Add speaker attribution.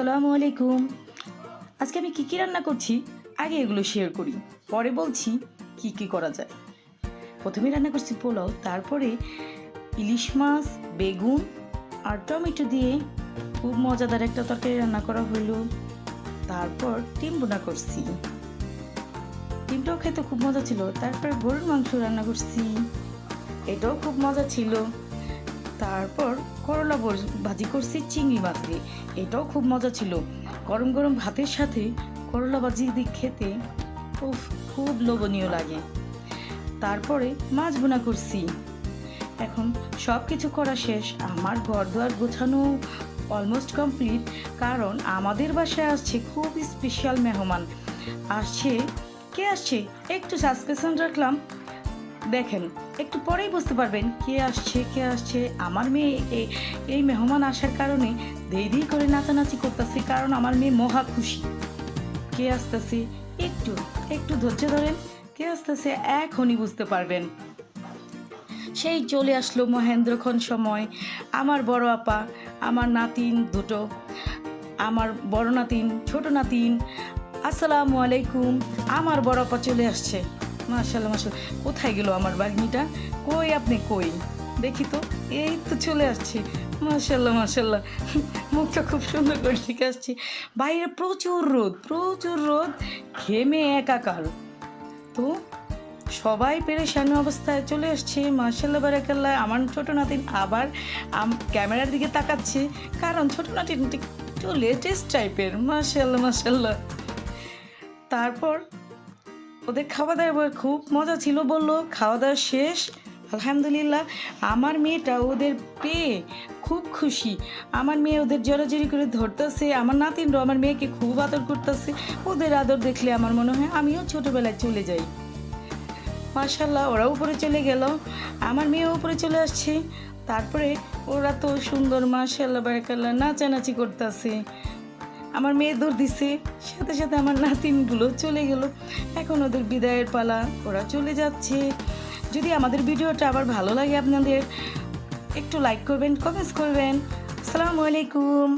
Speaker 1: আসসালামু আলাইকুম। আজকে আমি কী কী রান্না করছি আগে এগুলো শেয়ার করি, পরে বলছি কি কি করা যায়। প্রথমে রান্না করছি পোলাও, তারপরে ইলিশ মাছ, বেগুন আর টমেটো দিয়ে খুব মজাদার একটা তরকারি রান্না করা হলো। তারপর ডিম বোনা করছি, ডিমটাও খেতে খুব মজা ছিল। তারপর গরুর মাংস রান্না করছি, এটাও খুব মজা ছিল। তারপর করলা ভাজি করছি চিংড়ি মাছ দিয়ে, এটাও খুব মজা ছিল। গরম গরম ভাতের সাথে করলা ভাজি দিয়ে খেতে খুব লোভনীয় লাগে। তারপরে মাছ বোনা করছি। এখন সব কিছু করা শেষ, আমার ঘর দুয়ার গোছানো অলমোস্ট কমপ্লিট। কারণ আমাদের বাসায় আসছে খুব স্পেশাল মেহমান আসছে। কে আসছে একটু সাসপেন্স রাখলাম, দেখেন একটু পরেই বুঝতে পারবেন কে আসছে। আমার মেয়ে এই মেহমান আসার কারণে দেরি করে নাচানাচি করতেছে, কারণ আমার মেয়ে মহা খুশি। কে আসতেছে একটু একটু ধৈর্য ধরেন, কে আসতেছে এখনই বুঝতে পারবেন। সেই চলে আসলো মহেন্দ্রক্ষণ সময়। আমার বড় আপা, আমার নাতিন দুটো, আমার বড় নাতিন, ছোট নাতিন। আসসালামু আলাইকুম। আমার বড় আপা চলে আসছে। মাশাআল্লাহ মাশাআল্লাহ। কোথায় গেল আমার বাগনিটা? কই আপনি কই? দেখি তো, এই তো চলে আসছে। মাশাআল্লাহ মাশাআল্লাহ, মুখটা খুব সুন্দর করে ঠিক আসছে। বাইরে প্রচুর রোদ, ঘেমে একাকার। তো সবাই পেরেশানি অবস্থায় চলে আসছে। মাশাআল্লাহ বারাকাল্লাহ। আমার ছোট নাতিন আবার ক্যামেরার দিকে তাকাচ্ছে, কারণ ছোট নাতিন একটু লেটেস্ট টাইপের। মাশাআল্লাহ মাশাআল্লাহ। তারপর ওদের খাওয়া দাওয়া খুব মজা ছিল, বললো খাওয়া দাওয়া শেষ আলহামদুলিল্লাহ। আমার মেয়েটা ওদের পেয়ে খুব খুশি। আমার মেয়ে ওদের জড়াজড়ি করে ধরতেছে, আমার নাতিনরাও আমার মেয়েকে খুব আদর করতেছে। ওদের আদর দেখলে আমার মনে হয় আমিও ছোটোবেলায় চলে যাই। মাশাআল্লাহ, ওরা উপরে চলে গেল, আমার মেয়েও উপরে চলে আসছে। তারপরে ওরা তো সুন্দর মাশাআল্লাহ বারাকাল্লাহ নাচানাচি করতেছে। আমার মেয়ে দৌড় দিছে, সাথে সাথে আমার নাতিনগুলো চলে গেল। এখন ওদের বিদায়ের পালা, ওরা চলে যাচ্ছে। যদি আমাদের ভিডিওটা আবার ভালো লাগে আপনাদের, একটু লাইক করবেন, কমেন্টস করবেন। আসসালামু আলাইকুম।